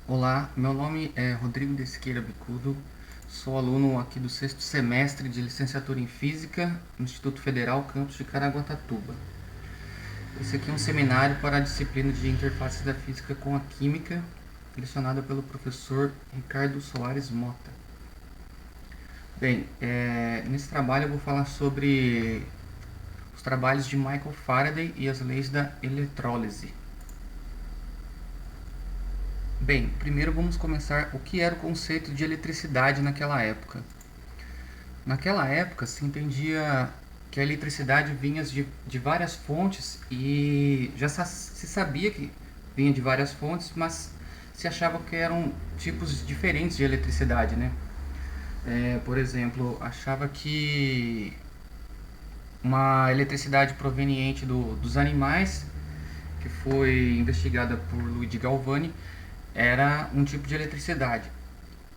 Olá, meu nome é Rodrigo de Siqueira Bicudo, sou aluno aqui do sexto semestre de licenciatura em Física no Instituto Federal Campus de Caraguatatuba. Esse aqui é um seminário para a disciplina de Interfaces da Física com a Química, lecionada pelo professor Ricardo Soares Mota. Bem, nesse trabalho eu vou falar sobre os trabalhos de Michael Faraday e as leis da eletrólise. Bem, primeiro vamos começar o que era o conceito de eletricidade naquela época. Naquela época se entendia que a eletricidade vinha de várias fontes e já se sabia que vinha de várias fontes, mas se achava que eram tipos diferentes de eletricidade, né? Por exemplo, achava que uma eletricidade proveniente dos animais, que foi investigada por Luigi Galvani, era um tipo de eletricidade.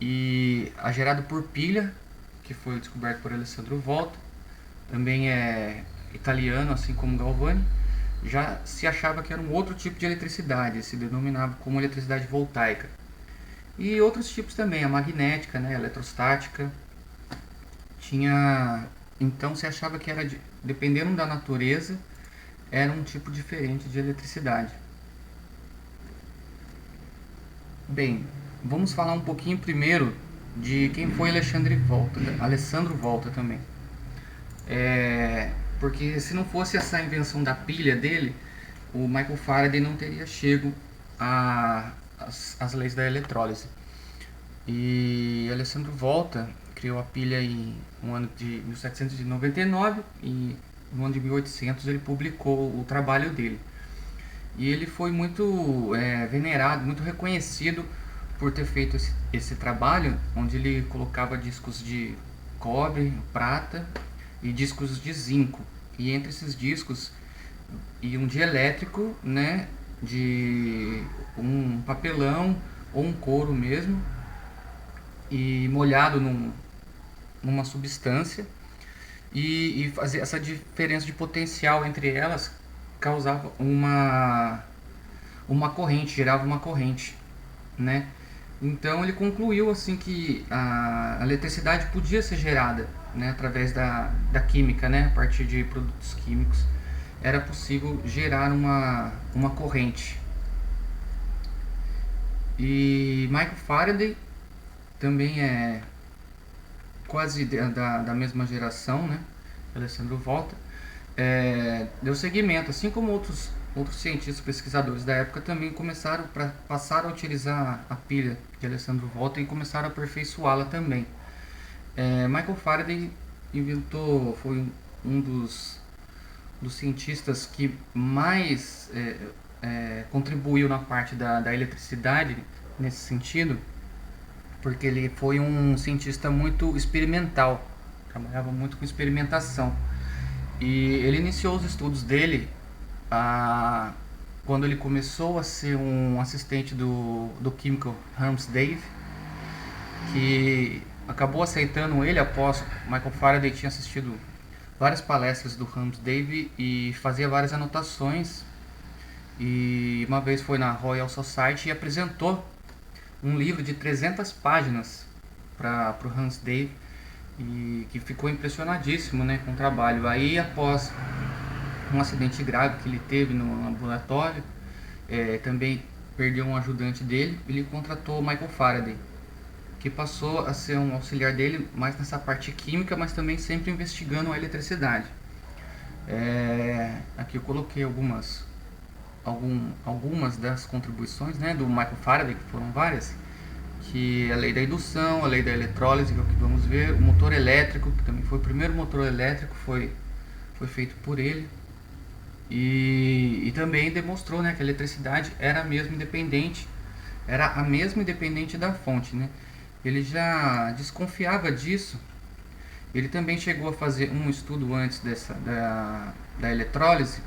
E a gerada por pilha, que foi descoberto por Alessandro Volta, também é italiano, assim como Galvani, já se achava que era um outro tipo de eletricidade, se denominava como eletricidade voltaica. E outros tipos também, a magnética, né, a eletrostática. Tinha, então se achava que era dependendo da natureza, era um tipo diferente de eletricidade. Bem, vamos falar um pouquinho primeiro de quem foi Alessandro Volta também. Porque se não fosse essa invenção da pilha dele, o Michael Faraday não teria chego às leis da eletrólise. E Alessandro Volta criou a pilha no ano de 1799 e no ano de 1800 ele publicou o trabalho dele. E ele foi muito venerado, muito reconhecido por ter feito esse trabalho, onde ele colocava discos de cobre, prata e discos de zinco. E entre esses discos iam de elétrico, né, de um papelão ou um couro mesmo, e molhado numa substância, e fazer essa diferença de potencial entre elas causava uma corrente, gerava uma corrente, né? Então ele concluiu assim que a eletricidade podia ser gerada, né, através da química, né, a partir de produtos químicos, era possível gerar uma corrente. E Michael Faraday também é quase da mesma geração, né? Alessandro Volta, deu seguimento, assim como outros cientistas pesquisadores da época também passaram a utilizar a pilha de Alessandro Volta e começaram a aperfeiçoá-la também. Michael Faraday foi um dos cientistas que mais contribuiu na parte da eletricidade nesse sentido, porque ele foi um cientista muito experimental, trabalhava muito com experimentação. E ele iniciou os estudos dele quando ele começou a ser um assistente do químico Hans Dave, que acabou aceitando ele após Michael Faraday tinha assistido várias palestras do Hans Dave e fazia várias anotações. E uma vez foi na Royal Society e apresentou um livro de 300 páginas para o Hans Dave, e que ficou impressionadíssimo, né, com o trabalho. Aí, após um acidente grave que ele teve no laboratório, também perdeu um ajudante dele, ele contratou Michael Faraday, que passou a ser um auxiliar dele mais nessa parte química, mas também sempre investigando a eletricidade. Aqui eu coloquei algumas das contribuições, né, do Michael Faraday, que foram várias, que é a lei da indução, a lei da eletrólise, que é o que vamos ver, o motor elétrico, que também foi o primeiro motor elétrico, foi feito por ele, e também demonstrou, né, que a eletricidade era a mesma independente da fonte, né. Ele já desconfiava disso. Ele também chegou a fazer um estudo antes da eletrólise,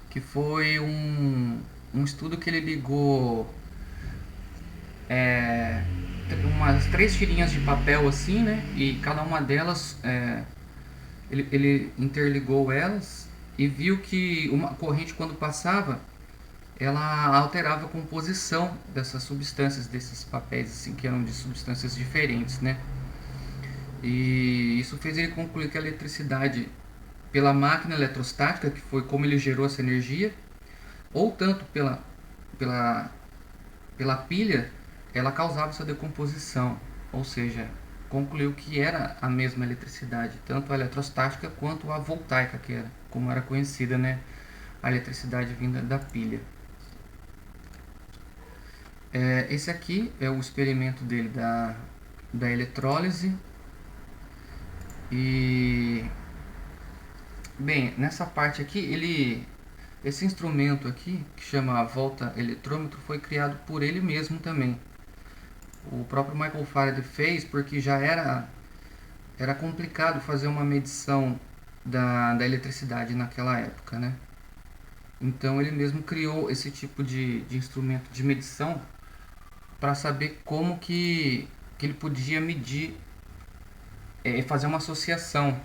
que foi um estudo que ele ligou umas três tirinhas de papel assim, né? E cada uma delas, ele interligou elas e viu que uma corrente, quando passava, ela alterava a composição dessas substâncias, desses papéis assim, que eram de substâncias diferentes, né? E isso fez ele concluir que a eletricidade, pela máquina eletrostática, que foi como ele gerou essa energia, ou tanto pela, pela pilha, ela causava essa decomposição, ou seja, concluiu que era a mesma eletricidade, tanto a eletrostática quanto a voltaica, que era como era conhecida, né, a eletricidade vinda da pilha. Esse aqui é o experimento dele da eletrólise. E bem, nessa parte aqui, esse instrumento aqui, que chama volta-eletrômetro, foi criado por ele mesmo também. O próprio Michael Faraday fez porque já era complicado fazer uma medição da eletricidade naquela época, né? Então ele mesmo criou esse tipo de instrumento de medição para saber como que ele podia medir, fazer uma associação,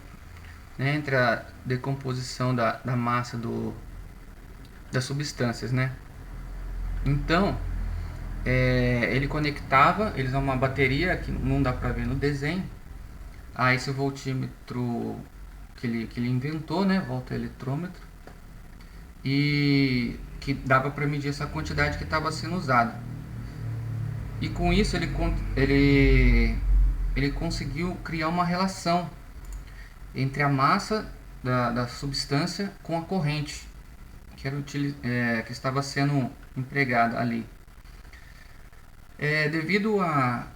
né, entre a decomposição da massa das substâncias, né? Então, ele conectava eles a uma bateria que não dá para ver no desenho, a esse voltímetro que ele inventou, né, volta-eletrômetro, e que dava para medir essa quantidade que estava sendo usada. E com isso ele conseguiu criar uma relação entre a massa da substância com a corrente que estava sendo empregada ali. Devido a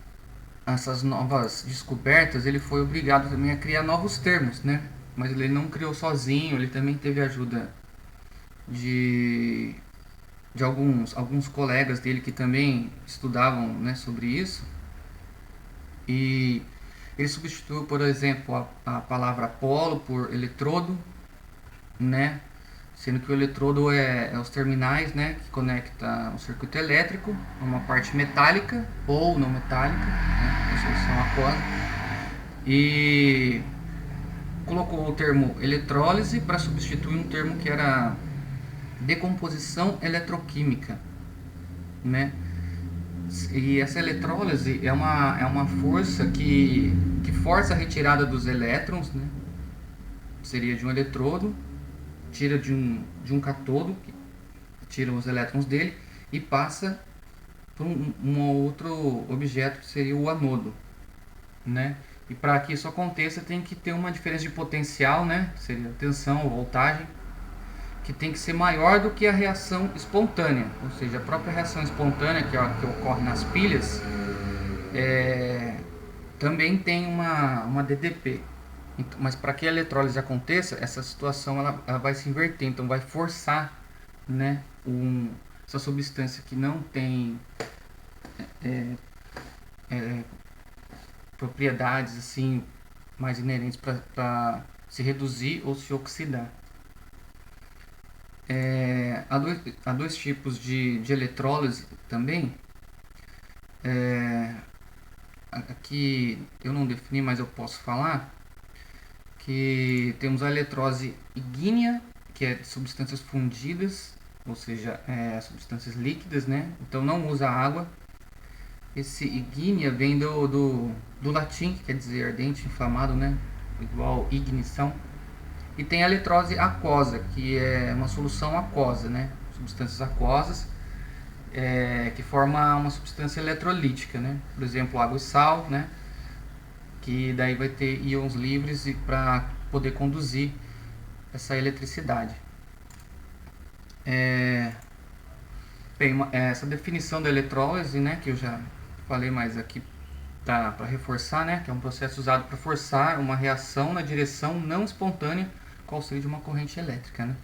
essas novas descobertas, ele foi obrigado também a criar novos termos, né? Mas ele não criou sozinho, ele também teve ajuda de alguns colegas dele que também estudavam, né, sobre isso. E ele substituiu, por exemplo, a palavra polo por eletrodo, né? Sendo que o eletrodo é os terminais, né, que conecta o circuito elétrico a uma parte metálica ou não metálica, né, uma solução aquosa. E colocou o termo eletrólise para substituir um termo que era decomposição eletroquímica, né? E essa eletrólise é uma força que força a retirada dos elétrons, né? Seria de um eletrodo, tira de um catodo, que tira os elétrons dele e passa para um outro objeto que seria o anodo, né? E para que isso aconteça tem que ter uma diferença de potencial, né? Seria tensão ou voltagem, que tem que ser maior do que a reação espontânea, ou seja, a própria reação espontânea que ocorre nas pilhas também tem uma DDP. Mas para que a eletrólise aconteça, essa situação ela vai se inverter, então vai forçar, né, essa substância que não tem propriedades assim mais inerentes para se reduzir ou se oxidar. Há dois tipos de eletrólise também. Aqui eu não defini, mas eu posso falar que temos a eletrólise ígnea, que é de substâncias fundidas, ou seja, substâncias líquidas, né? Então não usa água. Esse ígnea vem do latim, que quer dizer ardente, inflamado, né? Igual ignição. E tem a eletrólise aquosa, que é uma solução aquosa, né? Substâncias aquosas, que forma uma substância eletrolítica, né? Por exemplo, água e sal, né? Que daí vai ter íons livres para poder conduzir essa eletricidade. Bem, essa definição da eletrólise, né? Que eu já falei, mas aqui tá para reforçar, né? Que é um processo usado para forçar uma reação na direção não espontânea com auxílio de uma corrente elétrica, né?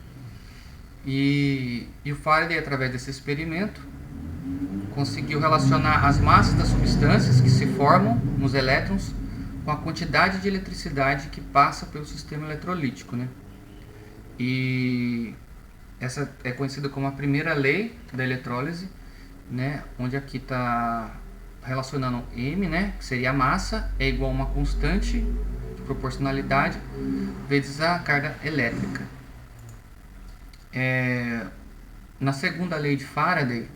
E o Faraday, através desse experimento, conseguiu relacionar as massas das substâncias que se formam nos elétrons com a quantidade de eletricidade que passa pelo sistema eletrolítico, né? E essa é conhecida como a primeira lei da eletrólise, né? Onde aqui está relacionando M, né? Que seria a massa, é igual a uma constante de proporcionalidade vezes a carga elétrica. Na segunda lei de Faraday,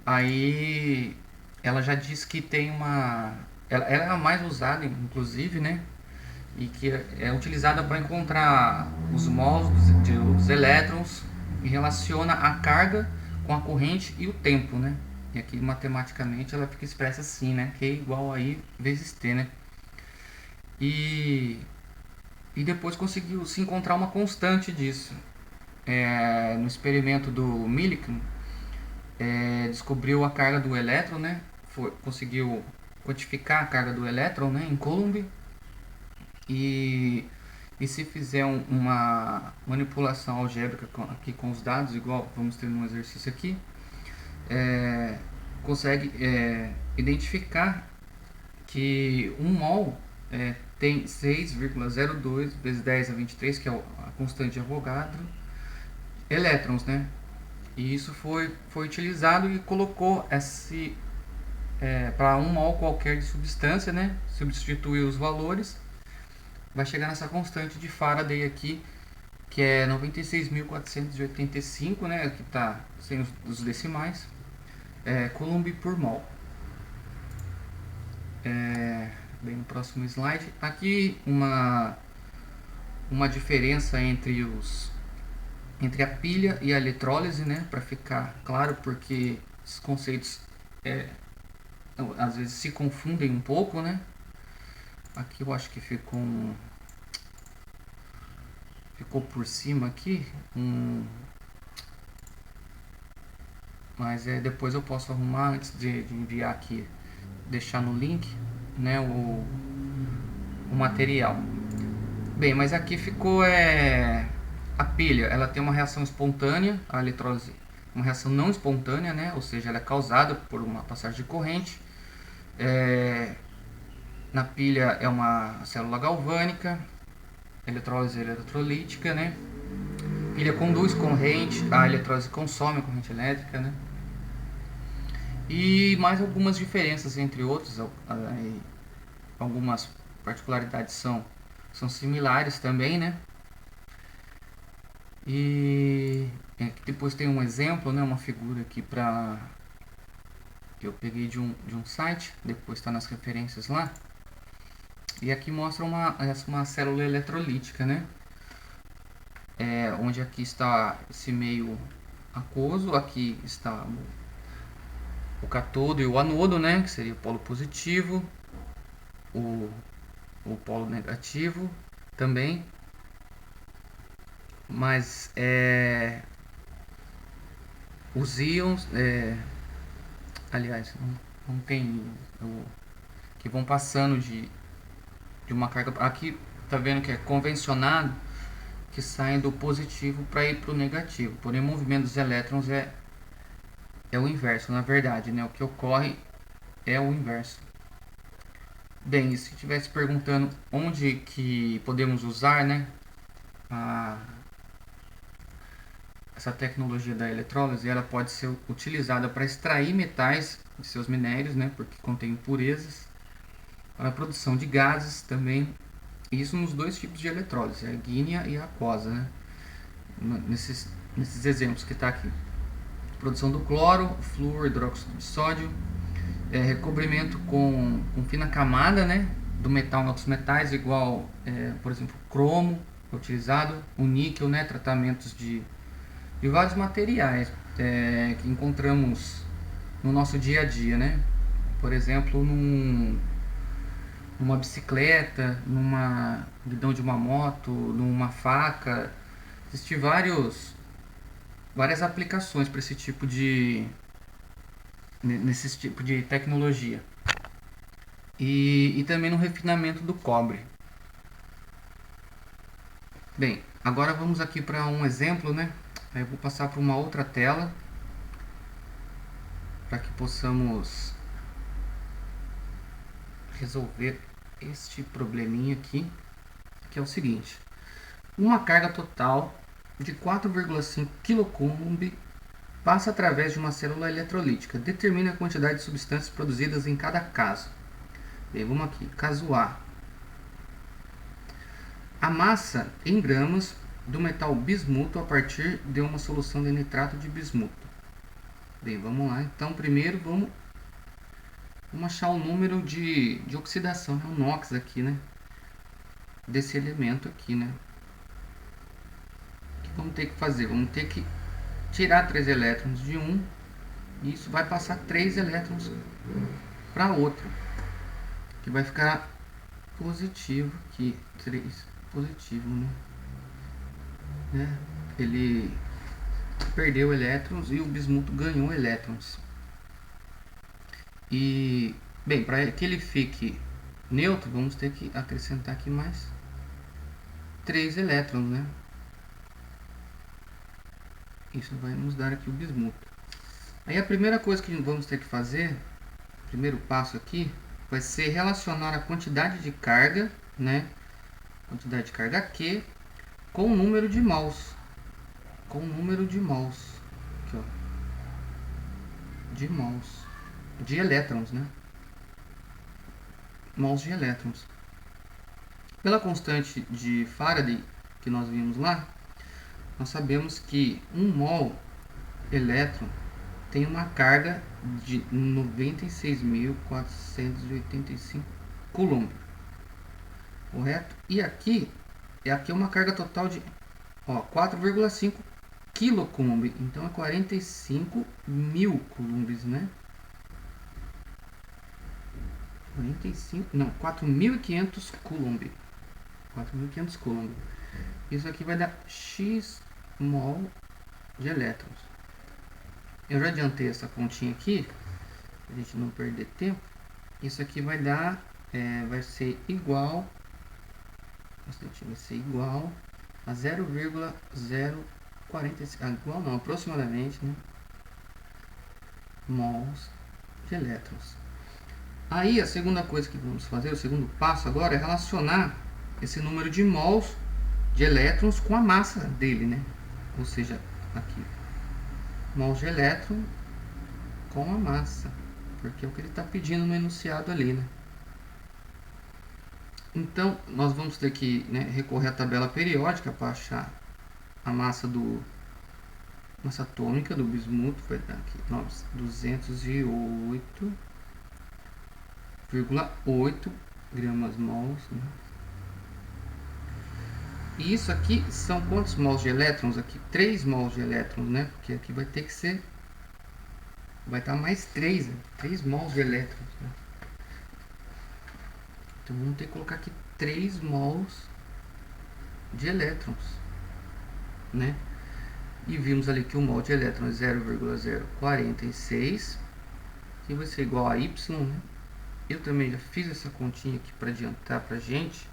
aí ela já diz que tem uma... ela é a mais usada, inclusive, né? E que é utilizada para encontrar os mols dos elétrons e relaciona a carga com a corrente e o tempo, né? E aqui matematicamente ela fica expressa assim, né? Q igual a I vezes T, né? E, e depois conseguiu se encontrar uma constante disso. No experimento do Millikan, descobriu a carga do elétron, né? Conseguiu quantificar a carga do elétron, né, em Coulomb. E se fizer uma manipulação algébrica aqui com os dados, igual vamos ter num exercício aqui, consegue identificar que um mol tem 6,02 vezes 10 a 23, que é a constante de Avogadro, elétrons, né? E isso foi utilizado e colocou esse para um mol qualquer de substância, né? Substituiu os valores, vai chegar nessa constante de Faraday aqui, que é 96.485, né? Aqui está sem os decimais, Coulomb por mol. Bem, no próximo slide, aqui uma diferença entre a pilha e a eletrólise, né? Para ficar claro, porque esses conceitos às vezes se confundem um pouco, né? Aqui eu acho que ficou por cima aqui, mas depois eu posso arrumar antes de enviar aqui, deixar no link, né, o material. Bem, mas aqui ficou a pilha, ela tem uma reação espontânea, a eletrólise uma reação não espontânea, né, ou seja, ela é causada por uma passagem de corrente. Na pilha é uma célula galvânica, eletrólise eletrolítica, né? Pilha conduz corrente, a eletrólise consome a corrente elétrica, né? E mais algumas diferenças entre outros, algumas particularidades são similares também, né? E depois tem um exemplo, né? Uma figura aqui que eu peguei de um site, depois está nas referências lá. E aqui mostra uma célula eletrolítica, né? Onde aqui está esse meio aquoso, aqui está o cátodo e o anodo, né? Que seria o polo positivo, o polo negativo também. Mas os íons, aliás, não tem que vão passando de uma carga. Aqui tá vendo que é convencionado que saem do positivo para ir para o negativo. Porém, o movimento dos elétrons é o inverso, na verdade, né? O que ocorre é o inverso. Bem, e se estivesse perguntando onde que podemos usar, né, essa tecnologia da eletrólise, ela pode ser utilizada para extrair metais de seus minérios, né, porque contém impurezas, para a produção de gases também. Isso nos dois tipos de eletrólise, a ígnea e a aquosa, né? Nesses exemplos que está aqui. Produção do cloro, flúor, hidróxido de sódio, recobrimento com fina camada, né, do metal em outros metais, igual, por exemplo, cromo utilizado, o níquel, né, tratamentos de vários materiais que encontramos no nosso dia a dia, né? Por exemplo, numa bicicleta, numa guidão de uma moto, numa faca. Existem várias aplicações para nesse tipo de tecnologia. E também no refinamento do cobre. Bem, agora vamos aqui para um exemplo, né? Eu vou passar para uma outra tela para que possamos resolver este probleminha aqui, que é o seguinte: uma carga total de 4,5 kC passa através de uma célula eletrolítica. Determine a quantidade de substâncias produzidas em cada caso. Bem, vamos aqui, caso A. A massa em gramas do metal bismuto a partir de uma solução de nitrato de bismuto. Bem, vamos lá. Então, primeiro vamos achar o número de oxidação, né? O NOx aqui, né? Desse elemento aqui, né? O que vamos ter que fazer? Vamos ter que tirar 3 elétrons de um, e isso vai passar 3 elétrons para outro, que vai ficar positivo aqui, 3 positivo, né? Ele perdeu elétrons e o bismuto ganhou elétrons. E, bem, para que ele fique neutro, vamos ter que acrescentar aqui mais 3 elétrons, né? Isso vai nos dar aqui o bismuto. Aí a primeira coisa que vamos ter que fazer, o primeiro passo aqui, vai ser relacionar a quantidade de carga, né? Quantidade de carga Q com o número de mols. Com o número de mols. Aqui, ó. De mols. De elétrons, né? Mols de elétrons. Pela constante de Faraday que nós vimos lá, nós sabemos que 1 mol elétron tem uma carga de 96.485 coulomb, correto? E aqui é uma carga total de 4,5 kcoulomb, então é 45.000 coulombs, né? 4.500 coulomb. 4.500 coulomb. Isso aqui vai dar x mol de elétrons. Eu já adiantei essa continha aqui, pra gente não perder tempo. Isso aqui vai dar, vai ser igual a 0,045, igual não, aproximadamente, né, mols de elétrons. Aí a segunda coisa que vamos fazer, o segundo passo agora, é relacionar esse número de mols de elétrons com a massa dele, né? Ou seja, aqui, mols de elétron com a massa, porque é o que ele está pedindo no enunciado ali, né? Então, nós vamos ter que, né, recorrer à tabela periódica para achar a massa massa atômica do bismuto. Vai dar aqui 208,8 gramas mols, né? E isso aqui são quantos mols de elétrons aqui? 3 mols de elétrons, né? Porque aqui vai ter que ser, vai estar mais 3, né? 3 mols de elétrons, né? Então vamos ter que colocar aqui 3 mols de elétrons, né? E vimos ali que o mol de elétrons é 0,046, que vai ser igual a Y, né? Eu também já fiz essa continha aqui para adiantar para a gente.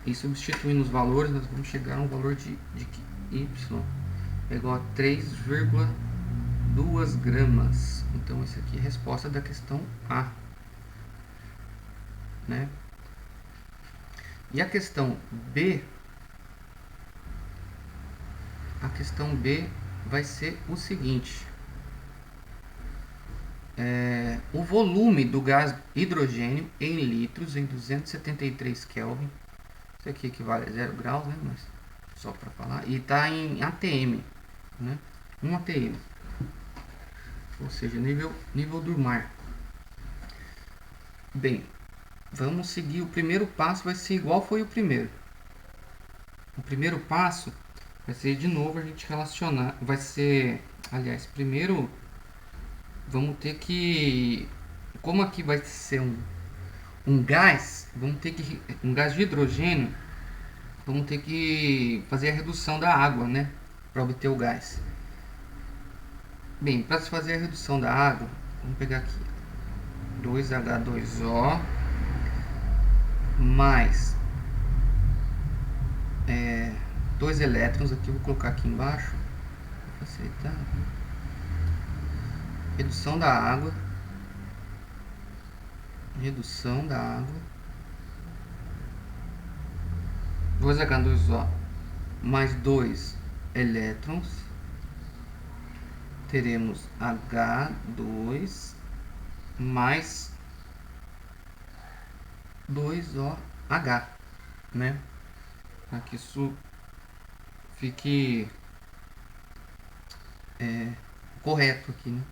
E substituindo os valores, nós vamos chegar a um valor de que Y é igual a 3,2 gramas. Então, essa aqui é a resposta da questão A, né? E a questão B vai ser o seguinte: o volume do gás hidrogênio em litros em 273 Kelvin. Isso aqui equivale a 0 graus, né? Mas só para falar. E está em ATM, né? 1 ATM. Ou seja, nível do mar. Bem, vamos seguir. O primeiro passo vai ser igual foi o primeiro. O primeiro passo vai ser de novo a gente relacionar. Vai ser, aliás, primeiro vamos ter que, como aqui vai ser um gás, vamos ter que, um gás de hidrogênio, vamos ter que fazer a redução da água, né, para obter o gás. Bem, para se fazer a redução da água, vamos pegar aqui 2H2O mais 2 elétrons, aqui eu vou colocar aqui embaixo para facilitar. Redução da água, 2H2O mais 2 elétrons, teremos H2 mais 2OH, né? Aqui fique correto aqui, né?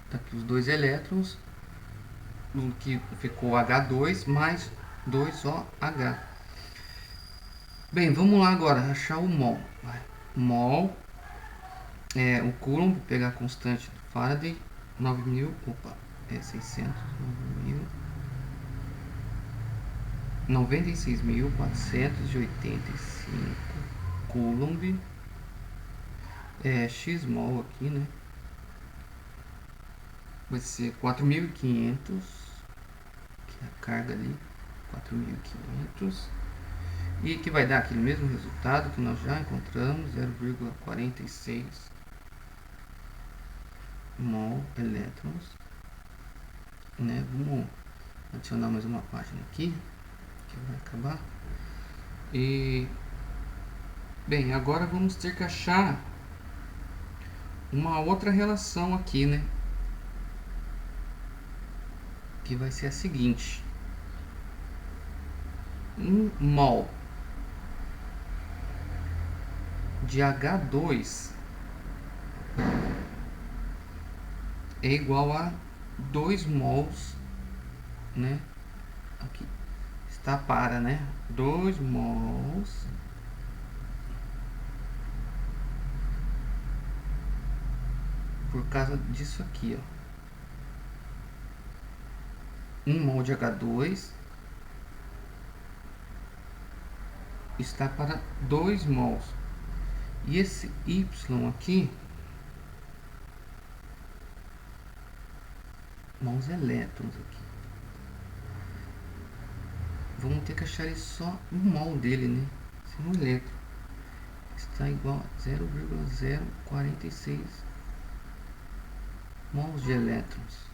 Tá aqui os dois elétrons, o que ficou H2 mais 2OH. Bem, vamos lá agora achar o mol. Mol é o Coulomb, vou pegar a constante do Faraday, 600, 96.485 Coulomb, x mol aqui, né? Vai ser 4.500, que é a carga ali, 4.500, e que vai dar aquele mesmo resultado que nós já encontramos, 0,46 mol elétrons, né? Vamos adicionar mais uma página aqui, que vai acabar. E bem, agora vamos ter que achar uma outra relação aqui, né? Que vai ser a seguinte: um mol de H2 é igual a 2 mols, né? Aqui está para, né? 2 mols por causa disso aqui, ó. 1 mol de H2 está para 2 mols. E esse Y aqui, mols elétrons aqui, vamos ter que achar só um mol dele, né? Esse é um elétron. Está igual a 0,046 mols de elétrons.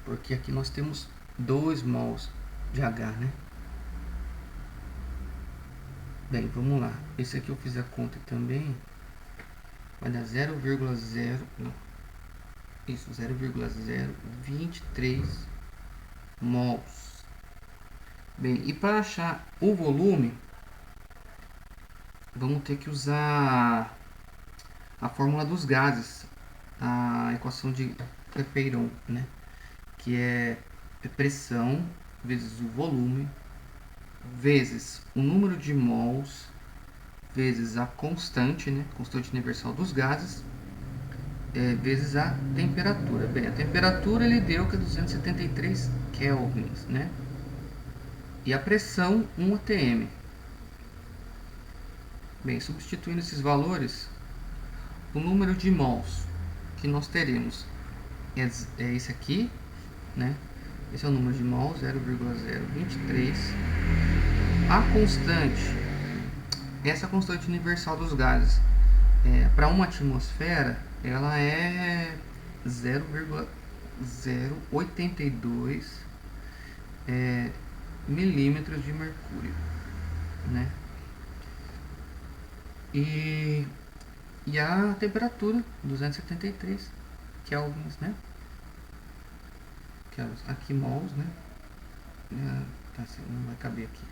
Porque aqui nós temos 2 mols de H, né? Bem, vamos lá. Esse aqui eu fiz a conta também. Vai dar 0,023 mols. Bem, e para achar o volume, vamos ter que usar a fórmula dos gases, a equação de Clapeyron, né? Que é pressão vezes o volume vezes o número de mols vezes a constante, né? Constante universal dos gases, vezes a temperatura. Bem, a temperatura ele deu que é 273 kelvins, né? E a pressão 1 atm. Bem, substituindo esses valores, o número de mols que nós teremos é esse aqui, né? Esse é o número de mols, 0,023. A constante, essa constante universal dos gases, para uma atmosfera, ela é 0,082 milímetros de mercúrio, né? E a temperatura, 273 kelvins, né? Aqui mols, né? Tá, não vai caber aqui.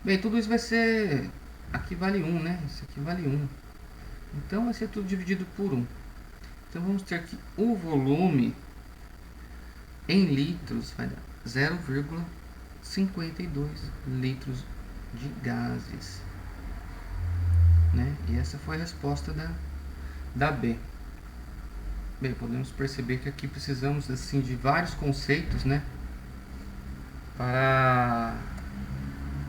Bem, tudo isso vai ser... Aqui vale 1, né? Isso aqui vale 1. Então vai ser tudo dividido por 1. Então vamos ter que o volume em litros vai dar 0,52 litros de gases, né? E essa foi a resposta da B. Bem, podemos perceber que aqui precisamos assim de vários conceitos, né, para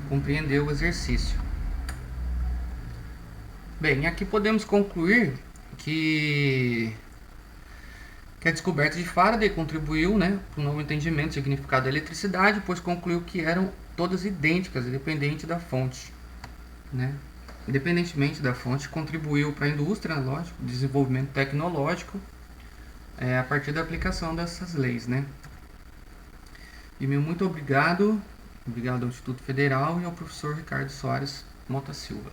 compreender o exercício. Bem, aqui podemos concluir que a descoberta de Faraday contribuiu, né, para o novo entendimento do significado da eletricidade, pois concluiu que eram todas idênticas, independente da fonte, né? Independentemente da fonte, contribuiu para a indústria, lógico, desenvolvimento tecnológico, a partir da aplicação dessas leis, né? E meu muito obrigado ao Instituto Federal e ao professor Ricardo Soares Mota Silva.